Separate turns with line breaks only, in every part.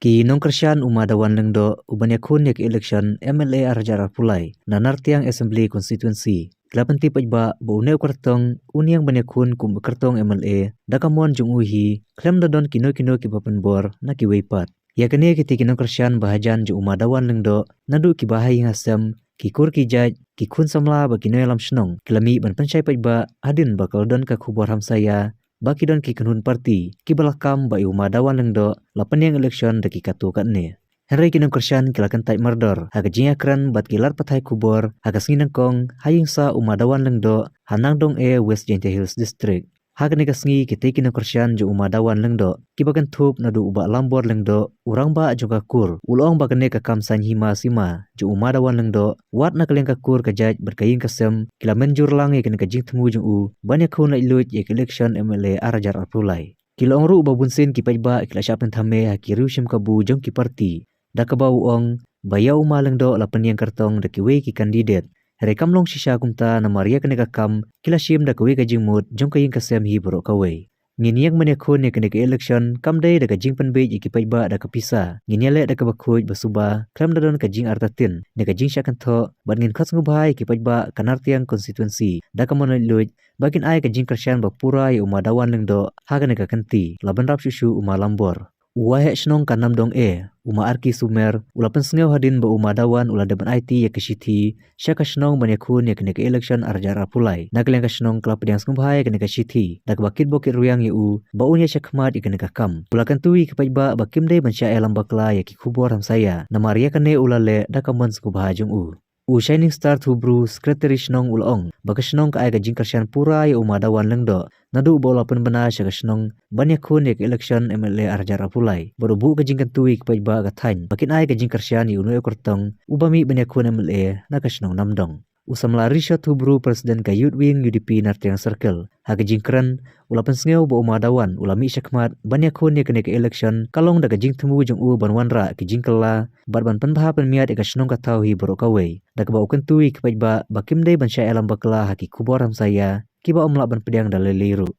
Ki nongkersyan umadawan lengdo ubanya kun yak election MLA arjar pulai nanar tiang assembly constituency. Kelapenti pajba bo une kertong uniang banyak kun kum kertong MLA dakamon jung uhi klem dodon kino ki papen bor na ki weipat. Ya kene kiti kinongkersyan bahajan ju umadawan lengdo nadu ki bahai ngasem ki kur ki jaj ki kun samla ba kino alam shnong kelami ban pensyai pajba adin bakal don ka kubor hamsaya baki don ki kenun parti ki balakam ba umadawan lengdo lapan yang election daki katu katne. Henry kinongkersyan kilakan tai mardor haga jingakran bat kilar patai kubor haga sinangkong hayingsa umadawan lengdo hanang dong West Jaintia Hills District. Haga negasngi kiti kinongkersyan ju umadawan lengdo kibagan thup nadu uba lambor lengdo urang ba juga kur ulong ba kene kakam sanhima sima ju umadawan lengdo wat na kaleng kakur kajaj berkaying kasem kila menjur lang kene kajing temu jung u banyak khun lai lut ye election MLA arajar arpulai. Kila ongru babun sin ki pajba kila syapen thame hakiru shim kabu jong ki parti dakabau ong bayau malengdo lapan yang kartong dakiwe ki kandidat. Rekam long shisha kumta na Maria kene kakam kila shim dakawe kajing mut jong kaying kasem hi borok kawe. Nginiang menekhun ne kene ke election kamdai da kajing penbej iki pajba da kapisa. Nginiale da kabakuj basuba kram dadon kajing artatin ne kajing syakan tho bat ngin khas ngubhai ki pajba kanartiang constituency da kamon luj bakin ai kajing kersyan bapura ya umadawan lengdo haga ne kakanti laban rap susu umalambor. Uwahek shnong kanam dong uma arki sumer ulapan sengau hadin ba umadawan ula deban IT ya kesithi syaka shnong banyakhun ya kene ke election arjar apulai nakleng ka shnong klap yang sngubhai kene ka sithi dak bakit bokit ruyang yu ba unya syakmat ikene ka kam ulakan tui ke pajba bakim dei bansya elam bakla ya ki khubor hamsaya namaria kene ulale dakamon sngubhai jung u. Shining Star Thubru Secretary Shnong Ulong baka Shnong ka ay kajing kersyan pura ya umadawan lengdo nadu bola pun bena syaka Shnong banyak kun ya election MLA arjar apulai berubu kajing kentui kepajba katany bakin ay kajing kersyan ya unoy kortong ubami banyak kun MLA na ka Shnong namdong. Usamla Risha Thubru Presiden ka Youth Wing UDP Nartiang Circle hagajing keren ulapan sengeu ba umadawan ulami syakmat banyak kun ya kene ke election kalong da kajing temu jung u banwanra kajing kala ban penbha penmiat ika Shnong katau hi borok kawe dak ba ukentui kepajba bakim dei bansya elam bakla haki kubor hamsaya kiba omla ban pedang daleliru.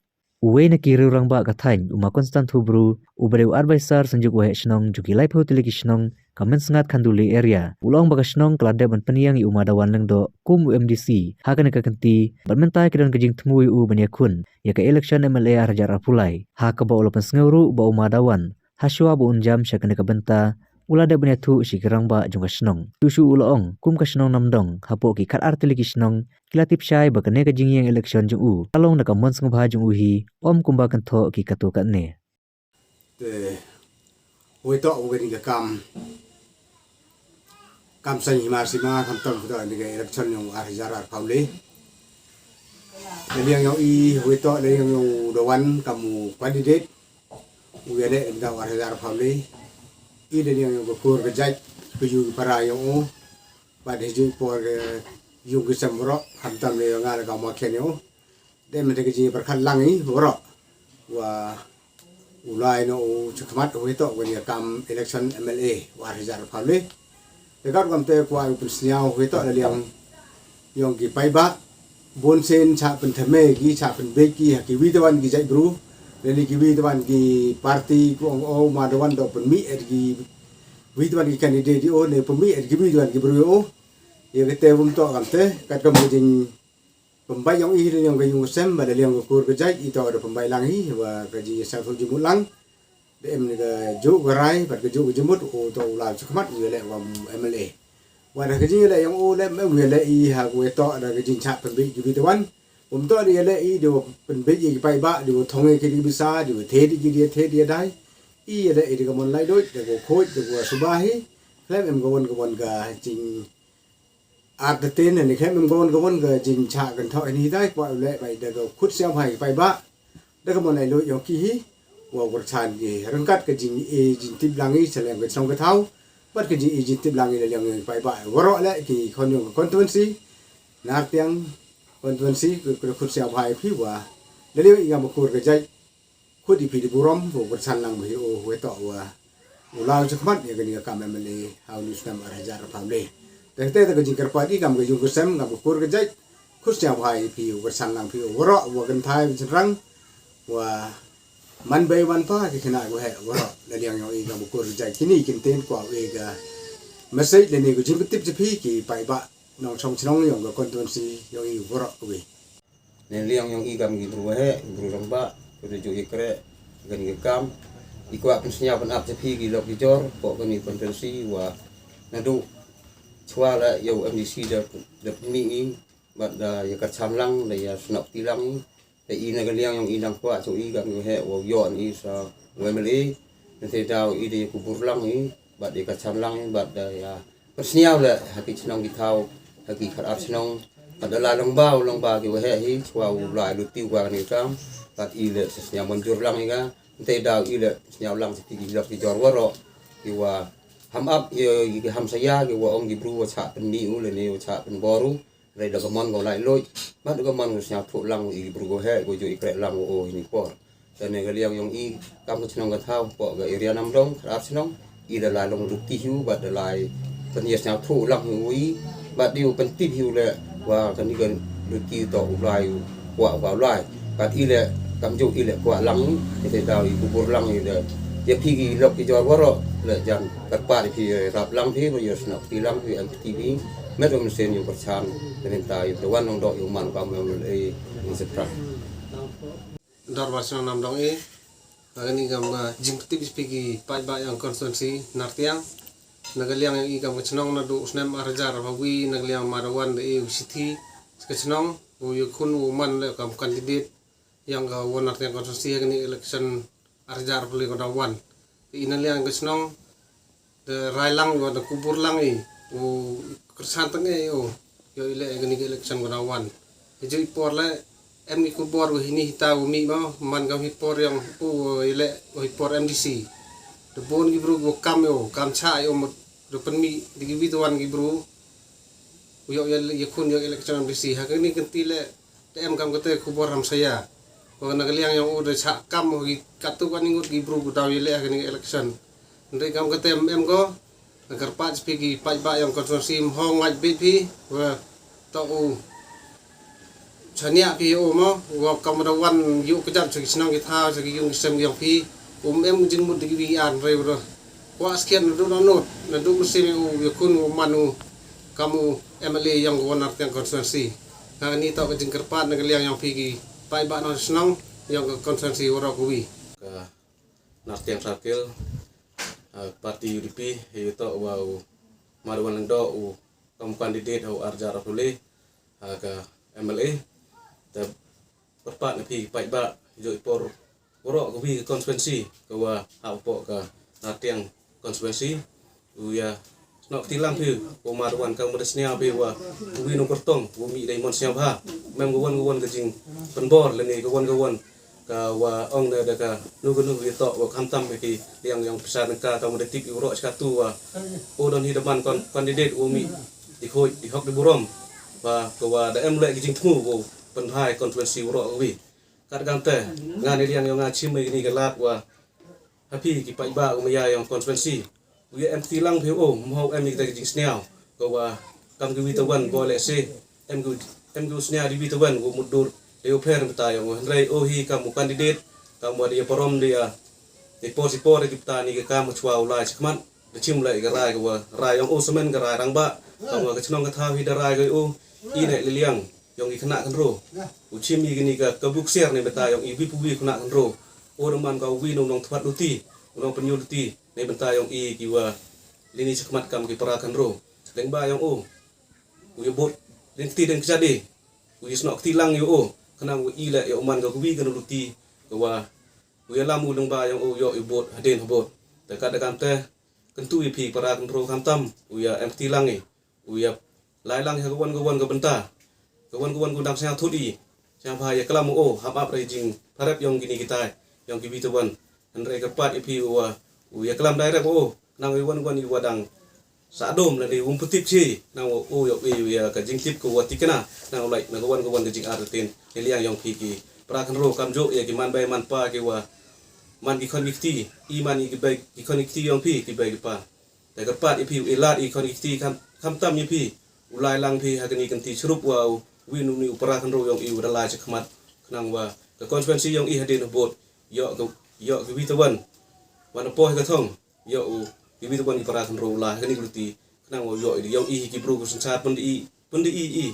Uwe na kiri orang ba katany uma Konstant Thubru ubadeu advisor sanjuk wahe Shnong juki lai phutiliki Shnong kamen sengat kanduli area ulong baka Shnong kelade ban peniang i umadawan lengdo kum UMDC hakan ka kenti ban mentai kedon kajing temu u banyakun ya ka election MLA arjar apulai ha ka ba ulapan sengeuru ba umadawan haswa ba unjam syakane ka benta ulada banyathu sikirang ba jung ka Shnong tusu ulong kum ka Shnong namdong hapo ki khat artiliki Shnong kilatip syai bakane kajing yang election jung u kalong nakamon sngubha jung uhi om kumba kantho ki katu katne
te weto ugani ka kam san himasima kam ton fudo ni ka election yung arjar paule yang i weto yang dawan kamu candidate ugade nda arjar paule i de yang kur ka jaj kuju para yung ba de ju por yung kesamro kam tam le ngal ka ma kenyo de me de ji par khan langi boro wa ulai no chukmat weto ugani kam election MLA arjar paule dekat kam te kwa upsniao weto le yang yung ki paiba bonsen cha pen thame gi cha pen be ki ki widawan gi jai bru le ki widawan ki parti ko o madawan do pen mi et gi widawan ki candidate di o le pen mi et gi widawan gi bru o ye te bum to kam te kat kam jing pembai yang i le yang ga yung sem ba le yang kur ga jai i to do pembai lang hi wa ga ji sa thu ji mulang de em ni ga ju ga rai ba ga ju ji mut o to la chukmat ye le wa MLA wa da ga ji le yang o le me we le i ha we to da ga jing cha pen bi gi widawanผมตัวนี้เลยอีเดี๋ยวเป็นเบยไปบ้าเดี๋ยวทงเอกิริบิซาเดี๋ยวเทดิกิริเทดิได้อีเลยเดี๋ยวมันไล่ด้วยเดี๋ยวโคตรเดี๋ยวสุบาฮีแล้วเอ็มกวนก็จริงอาร์ตเต้นนี่แค่เอ็มกวนก็จริงฉากกันเท่านี้ได้กว่าเลยไปเดี๋ยวคุดเสียงไห้ไปบ้าแล้วก็มันไล่ด้วยอย่างกี้ว่าวัชานยี่รังกัดก็จริงจริงทิบลังอีแสดงกันสองกระเท้าบัดก็จริงจริงทิบลังอีเลยอย่างไปบ้าวรอแล้วกี่คนอยู่กับคอนทวนซีนาเตียงkonvensi kur siap hai phi wa lele i gam kur ga jai khud i phi di burom bo bersan lang bi o weto wa ulau chakmat ya gani ka memele how news nam arjar family te te ga jingkar padi gam ga yung kusem gam kur ga jai khud siap hai phi bersan lang phi o ro wa gan thai rang wa man bay wan pa ki kena go he wara le yang yo i ga bu ko jai kini kin ten kwa we ga message le ni go jim tip jipi ki pai ba nong chong chnong yong go constituency yo i wara we
nên liang yang igam gitu he buru ramba udah jo ikre gan gekam iku akan senyap ap jepi gi lok dijor kok kami konvensi wa nadu chwa la yo MDC da mi bat da ya kat samlang da ya snok tilang da ina ga liang yang inang kwa so igam yo he wo yo ni sa wemeli nanti daw ide ku burlang ni bat de kat samlang bat da ya persenyap la haki chnong gi thau haki khat ap chnong adalah long ba ki wahe hi chwa ulai lu tiu wa ni kam tat ile sesnya monjur lang inga te daw ile sesnya lang ti gi lok ti jor waro ki wa ham up ye ki ham saya ki wa ong gi bru wa cha pen ni u le ne wa cha pen boru re da gamon go lai loi ma da gamon sesnya thu lang i bru go he go jo ikre lang o ini por dan ne ga liang yong i kam ko chnong ga thau ko ga area nam dong krap chnong i da lai long lu ti hu ba da lai pen ye sesnya thu lang ui ba diu pen ti hu le và cái này gần được kêu tổ loài quả vào loài và ile cầm dụng ile quả lăng thì đào bubur lăng thì là giờ khi lọc cái giò quá rồi là dàn các bạn thì rạp lăng thế bây giờ snap thì lăng thì anh TV mấy ông sen nhiều bậc chan nên tại the one ông đội ông man cầm ông ấy sẽ tra
dar basno nam dong e agani gam jing tip spigi pai ba yang konstituensi nartiang nagaliang yang igam kachnong na du usnem arjar hawi nagaliang marawan de city kachnong u yukun u man le kam candidate yang ga won nartiang konstituensi agani election arjar puli ko dawan inaliang kachnong de railang go de kubur lang e u kersanteng e yo ile agani election ko dawan ijo ipor le em kubur u hini hita u mi ma man gam hipor yang u ile hipor MDC de bon gibru go kam cha yo do penmi digi bituan gibru yo yakun yo election MDC ha ni kentile em kam kate kubur ham saya ko nagaliang yang udah cha kam gi katu kan ingut gibru gutaw ile ha ni election ndai kam kate em go agar pat spigi pat ba yang konsorsium hong ngaj bp wa to u chania pi o mo wa kam da wan yu kejap segi senang kita segi yung sem yang pi em jing mud digi an re bro wa sekian du nonot na du musim u yakun manu kamu MLA yang gonar tiang konstituensi ha ni to jing kerpat nagaliang yang pi gi pai ba no senang yang konstituensi ora kuwi
ka nartiang sakil parti UDP itu wau maruan ndo u kamu kandidat au arjar pulih ka MLA ta perpat napi pai ba jo ipor oro ko bi konstituensi ka wa au po ka nartiang konstituensi u ya nok tilang pi ko maruan ka modesnya pi wa wi no kertong u mi dai mon sia ba mem gowon ka jing penbor le ni gowon ka wa ong da ka nu wi to wa kamtam ki yang besar ka model tip uro sekatu wa o don hidapan kandidat u mi di khoi di hok di burom và của đã em lệ cái chính thu của phần hai konstituensi uro wi kat gante ngan ini yang ngachim ini galat wa happy ki pai ba umaya yang konstituensi wi em tilang pheu o mau em ni cái chính snell ko wa kam ki witawan ko le se em ku snell di witawan ko mudur leo per beta yang rai o hi kam kandidat kam wa dia porom dia deposipor ki pta ni ka kam chwa ulai chman de chim lai ga rai ko wa rai yang o semen ga rai rang ba kam wa ka chnong ka tha hi da rai ko o ini liliang yang ikena kan ro ucim gini ka kabukser ne beta yang ibi pubi kena kan ro orang kau wi nong tempat luti nong penyu luti ne beta yang i kiwa lini sekmat kam ki para kan ro deng ba yang o u bot den ti den kjade u snok tilang yo o kenang u i le yo man ka wi kan luti wa u lam u deng ba yang o yo bot haden bot ta ka kan te kentu i pi para kan ro kam tam u ya em tilang e u ya lai lang ha gowon ka benta gowon gudang saya thudi yang bahaya kelamu o hap rejing harap yang gini kita yang kibi tuan andre kepat ipi wa ya kelam daerah o nang gowon wadang sadom la di umputip chi nang o yo ya ka jing tip ko watikena nang lai nang gowon ka jing arten liang yang piki prakan ro kamjo ya ki man bai man pa ki wa man ki konekti iman ki bai ki konekti yang pi ki bai ki pa ta kepat ipi elat i konekti kam tam ipi ulai lang pi hakani kanti churup wa winu ni upara kan ro yang i udala chakmat kenang wa ke konstituensi yang i hadin bot yo yo gibi taban wana poh ka thong yo gibi taban ipara kan ro la kani gluti kana wo yo ki bro ko sensat pendi i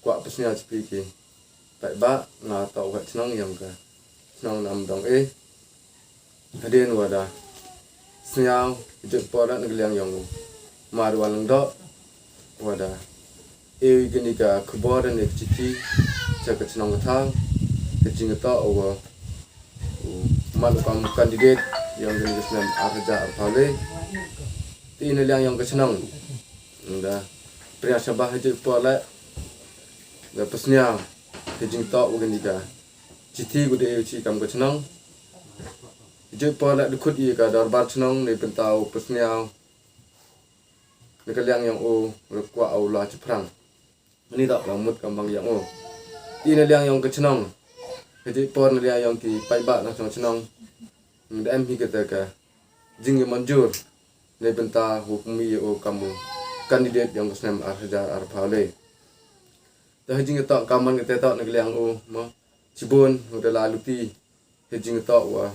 kwa pesnya speaking tại ba na tàu gạch nong yang ka nong nam dong hadin wada snyao je pora ngliang yang mar walang do wada gini ka khbor ne chiti jaga nong thang ke jing ta over mal kam candidate yang gini kesem arja arthale tin liang yang ke nong nda priya sabah je pora la pesnya ke jing ta gini ka chiti gude chi kam ke nong je pora de khut i ka darbar nong ne pentau pesnya ne kaliang yang kwa au la chiprang ini tak lamut kambang yang ini liang yang kecenong jadi pon liang yang ki pai ba na cenong ndam hi kata ka jing manjur ne benta hukumi kamu kandidat yang kesem arja arphale dah jing tak kaman kata tak ne liang ma cibun udah lalu ti jing tak wa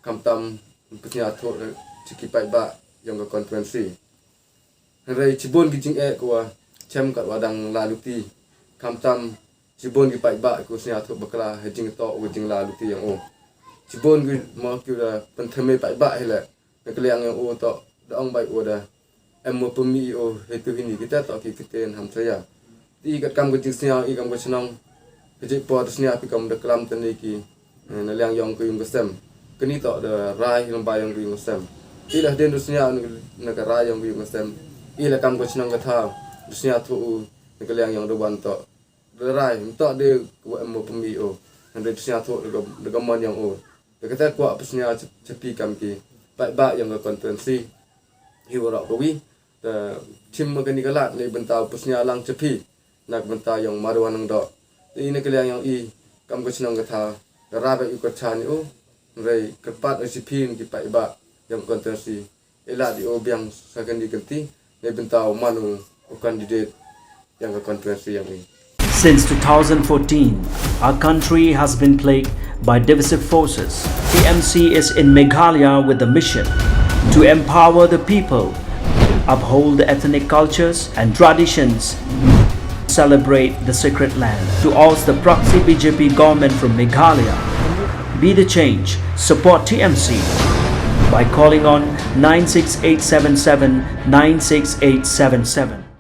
kamtam punya tho ciki pai ba yang ke konferensi rai cibun ki jing ko chem kat wadang laluti kamtam cibon gi pai ba ko snya tho bakla hejing to ujing laluti yang cibon gi ma ki da penthame pai ba hele nekliang yang to dong bai oda mo pemi hetu hini kita to ki kiten ham saya ti kat kam gi snya i kam ko snong heji po snya pi kam de klam tani ki na liang yong ko yung sem kini to da rai lambai yang yung sem ti la den snya na ka rai yang yung sem i la kam ko snong ka tha snya thu nekaliang yang doban to rai to de mo pemi ande snya thu de gamon yang de kata kwa snya cepi kam ki pai ba yang konferensi hiwara ko wi de tim magani galat ne bentau snya lang cepi nak benta yang marwan nang do ini nekaliang yang i kam ko snong ka tha ra ba i ko chani rei kepat cepi ki pai ba yang konferensi ela di biang sakandi kenti ne bentau manu candidate yang konferensi yang ini.
Since 2014, our country has been plagued by divisive forces. TMC is in Meghalaya with a mission to empower the people, uphold the ethnic cultures and traditions, celebrate the sacred land. To oust the proxy BJP government from Meghalaya, be the change, support TMC by calling on 96877 96877.